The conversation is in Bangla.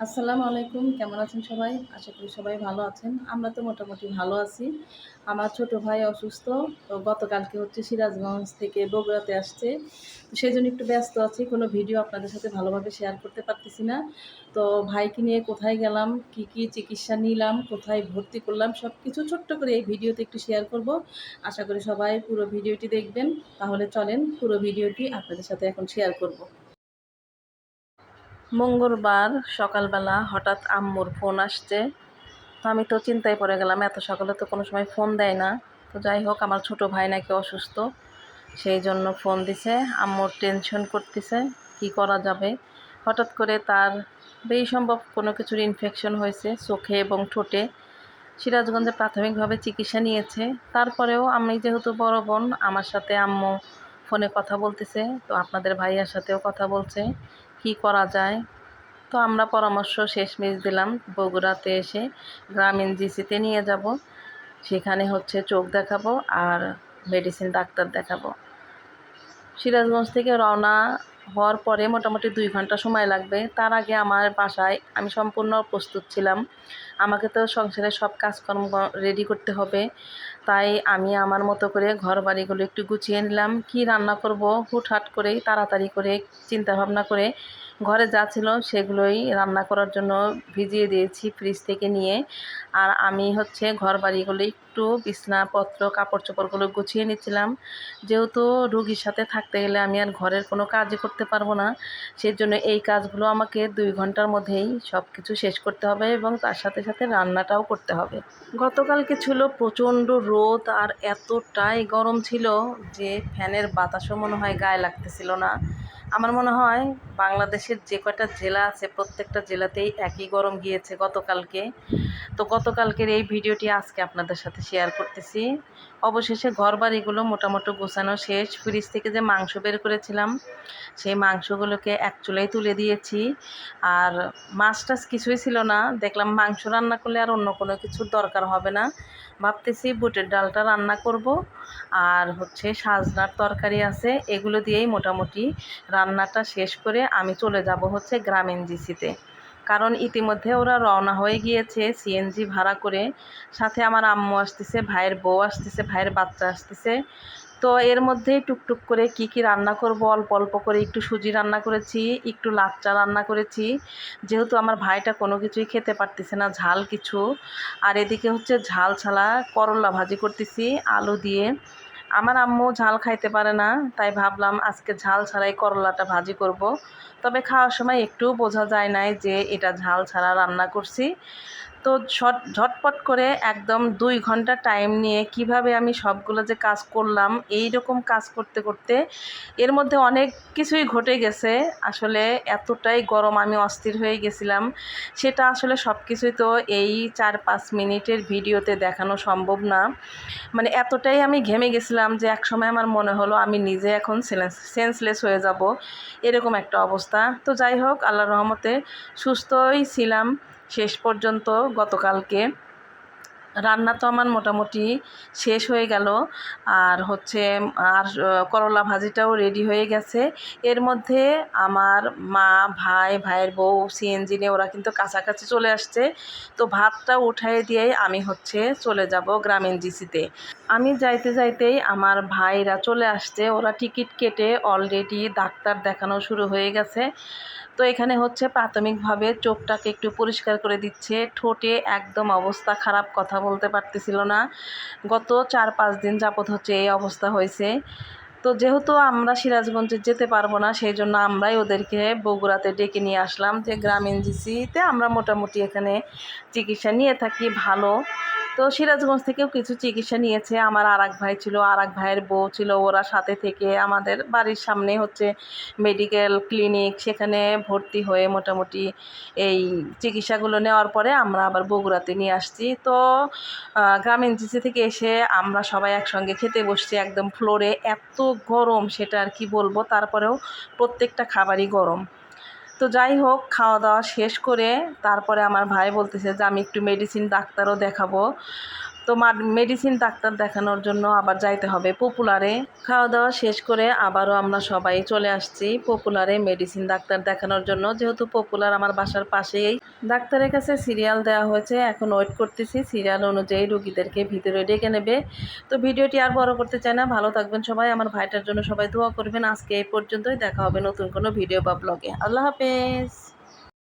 আসসালামু আলাইকুম। কেমন আছেন সবাই? আশা করি সবাই ভালো আছেন। আমরা তো মোটামুটি ভালো আছি। আমার ছোট ভাই অসুস্থ। তো গতকালকে হচ্ছে সিরাজগঞ্জ থেকে বগুড়াতে আসছে। তো সেজন্য একটু ব্যস্ত আছি। কোনো ভিডিও আপনাদের সাথে ভালোভাবে শেয়ার করতে পারতেছি না। তো ভাইকে নিয়ে কোথায় গেলাম, কি চিকিৎসা নিলাম, কোথায় ভর্তি করলাম সবকিছু ছোট্ট করে এই ভিডিওতে একটু শেয়ার করব। আশা করি সবাই পুরো ভিডিওটি দেখবেন। তাহলে চলেন পুরো ভিডিওটি আপনাদের সাথে এখন শেয়ার করব। মঙ্গলবার সকালবেলা হঠাৎ আম্মুর ফোন আসছে। তো আমি তো চিন্তায় পড়ে গেলাম, এত সকালে তো কোনো সময় ফোন দেয় না। তো যাই হোক, আমার ছোট ভাই নাকি অসুস্থ, সেই জন্য ফোন দিছে। আম্মুর টেনশন করতেছে কি করা যাবে। হঠাৎ করে তার বেশি সম্ভব কোনো কিছুর ইনফেকশন হয়েছে চোখে এবং ঠোঁটে। সিরাজগঞ্জে প্রাথমিকভাবে চিকিৎসা নিয়েছে। তারপরেও আমি যেহেতু বড় বোন, আমার সাথে আম্মু ফোনে কথা বলতেছে, তো আপনাদের ভাইয়ার সাথেও কথা বলছে কি করা যায়। তো আমরা পরামর্শ শেষমেশ দিলাম বগুড়াতে এসে গ্রামীণ জিসিতে নিয়ে যাব। সেখানে হচ্ছে চোখ দেখাবো আর মেডিসিন ডাক্তার দেখাবো। সিরাজগঞ্জ থেকে রওনা হওয়ার পরে মোটামুটি 2 ঘন্টা সময় লাগবে। তার আগে আমার বাসায় আমি সম্পূর্ণ প্রস্তুত ছিলাম। আমাকে তো সংসারের সব কাজকর্ম রেডি করতে হবে। তাই আমি আমার মতো করে ঘরবাড়িগুলো একটু গুছিয়ে নিলাম। কি রান্না করব হুটহাট করেই তাড়াতাড়ি করে চিন্তাভাবনা করে ঘরে যা ছিল সেগুলোই রান্না করার জন্য ভিজিয়ে দিয়েছি ফ্রিজ থেকে নিয়ে। আর আমি হচ্ছে ঘরবাড়িগুলো একটু বিছনাপত্র কাপড় চোপড়গুলো গুছিয়ে নিচ্ছিলাম। যেহেতু রুগীর সাথে থাকতে গেলে আমি আর ঘরের কোনো কাজই করতে পারবো না, সেজন্য এই কাজগুলো আমাকে 2 ঘন্টার মধ্যেই সব কিছু শেষ করতে হবে এবং তার সাথে সাথে রান্নাটাও করতে হবে। গতকালকে ছিল প্রচণ্ড রোদ আর এতটাই গরম ছিল যে ফ্যানের বাতাসও মনে হয় গায়ে লাগতেছিল না। আমার মনে হয় বাংলাদেশের যে কয়টা জেলা আছে প্রত্যেকটা জেলাতেই একই গরম গিয়েছে গতকালকে। তো গতকালকের এই ভিডিওটি আজকে আপনাদের সাথে শেয়ার করতেছি। অবশেষে ঘরবাড়িগুলো মোটামুটি গোছানো শেষ। ফ্রিজ থেকে যে মাংস বের করেছিলাম সেই মাংসগুলোকে এক চুলায় তুলে দিয়েছি। আর মাছ টাছ কিছুই ছিল না, দেখলাম মাংস রান্না করলে আর অন্য কোনো কিছুর দরকার হবে না। ভাবতেছি বুটের ডালটা রান্না করব আর হচ্ছে সাজনার তরকারি আছে, এগুলো দিয়েই মোটামুটি রান্নাটা শেষ করে আমি চলে যাব হচ্ছে গ্রামীণ জিসিতে। কারণ ইতিমধ্যে ওরা রওনা হয়ে গিয়েছে সিএনজি ভাড়া করে। সাথে আমার আম্মু আসতেছে, ভাইয়ের বউ আসতেছে, ভাইয়ের বাচ্চা আসতেছে। তো এর মধ্যেই টুকটুক করে কি রান্না করব, অল্প অল্প করে একটু সুজি রান্না করেছি, একটু লাচ্চা রান্না করেছি। যেহেতু আমার ভাইটা কোনো কিছুই খেতে পারতেছে না ঝাল কিছু। আর এদিকে হচ্ছে ঝাল ছাড়া করলা ভাজি করতেছি আলু দিয়ে। আমার আম্মু ঝাল খাইতে পারে না, তাই ভাবলাম আজকে ঝাল ছাড়াই করলাটা ভাজি করব। তবে খাওয়ার সময় একটুও বোঝা যায় নাই যে এটা ঝাল ছাড়া রান্না করছি। তো ঝটপট করে একদম 2 ঘন্টা টাইম নিয়ে কিভাবে আমি সবগুলো যে কাজ করলাম, এই রকম কাজ করতে করতে এর মধ্যে অনেক কিছুই ঘটে গেছে। আসলে এতটাই গরম আমি অস্থির হয়ে গেছিলাম, সেটা আসলে সব কিছুই তো এই 4-5 মিনিটের ভিডিওতে দেখানো সম্ভব না। মানে এতটাই আমি ঘেমে গেছিলাম যে একসময় আমার মনে হলো আমি নিজে এখন সেন্সলেস হয়ে যাব, এরকম একটা অবস্থা। তো যাই হোক, আল্লাহর রহমতে সুস্থই ছিলাম শেষ পর্যন্ত। গতকালকে রান্না তো আমার মোটামুটি শেষ হয়ে গেল। আর হচ্ছে আর করলা ভাজিটাও রেডি হয়ে গেছে। এর মধ্যে আমার মা, ভাইয়ের বউ সিএনজি নিয়ে ওরা কিন্তু কাছাকাছি চলে আসছে। তো ভাতটা উঠাই দিয়েই আমি হচ্ছে চলে যাব গ্রামীণ জিসিতে। আমি যাইতে যাইতেই আমার ভাইরা চলে আসছে, ওরা টিকিট কেটে অলরেডি ডাক্তার দেখানো শুরু হয়ে গেছে। তো এখানে হচ্ছে প্রাথমিকভাবে চোখটাকে একটু পরিষ্কার করে দিচ্ছে। ঠোঁটে একদম অবস্থা খারাপ, কথা বলতে পারতেছিল না। গত 4-5 দিন যাবৎ হচ্ছে এই অবস্থা হয়েছে। তো যেহেতু আমরা সিরাজগঞ্জে যেতে পারবো না, সেই জন্য আমরাই ওদেরকে বগুড়াতে ডেকে নিয়ে আসলাম যে গ্রামীণ জিসিতে আমরা মোটামুটি এখানে চিকিৎসা নিয়ে থাকি ভালো। তো সিরাজগঞ্জ থেকেও কিছু চিকিৎসা নিয়েছে। আমার আরেক ভাই ছিল, আরেক ভাইয়ের বউ ছিল, ওরা সাথে থেকে আমাদের বাড়ির সামনে হচ্ছে মেডিকেল ক্লিনিক, সেখানে ভর্তি হয়ে মোটামুটি এই চিকিৎসাগুলো নেওয়ার পরে আমরা আবার বগুড়াতে নিয়ে আসছি। তো গ্রামীণ জিসি থেকে এসে আমরা সবাই একসঙ্গে খেতে বসছি একদম ফ্লোরে। এত গরম সেটা আর কি বলবো, তারপরেও প্রত্যেকটা খাবারই গরম। তো যাই হোক, খাওয়া দাওয়া শেষ করে তারপরে আমার ভাই বলতেছে যে আমি একটু মেডিসিন ডাক্তারও দেখাবো। তো মেডিসিন ডাক্তার দেখানোর জন্য আবার যাইতে হবে পপুলারে। খাওয়া দাওয়া শেষ করে আবারও আমরা সবাই চলে আসছি পপুলারে মেডিসিন ডাক্তার দেখানোর জন্য, যেহেতু পপুলার আমার বাসার পাশেই। ডাক্তারের কাছে সিরিয়াল দেওয়া হয়েছে, এখন ওয়েট করতেছি সিরিয়াল অনুযায়ী রুগীদেরকে ভিতরে ডেকে নেবে। তো ভিডিওটি আর বড় করতে চাই না, ভালো থাকবেন সবাই, আমার ভাইটার জন্য সবাই দোয়া করবেন। আজকে এই পর্যন্তই, দেখা হবে নতুন কোনো ভিডিও বা ব্লগে। আল্লাহ হাফেজ।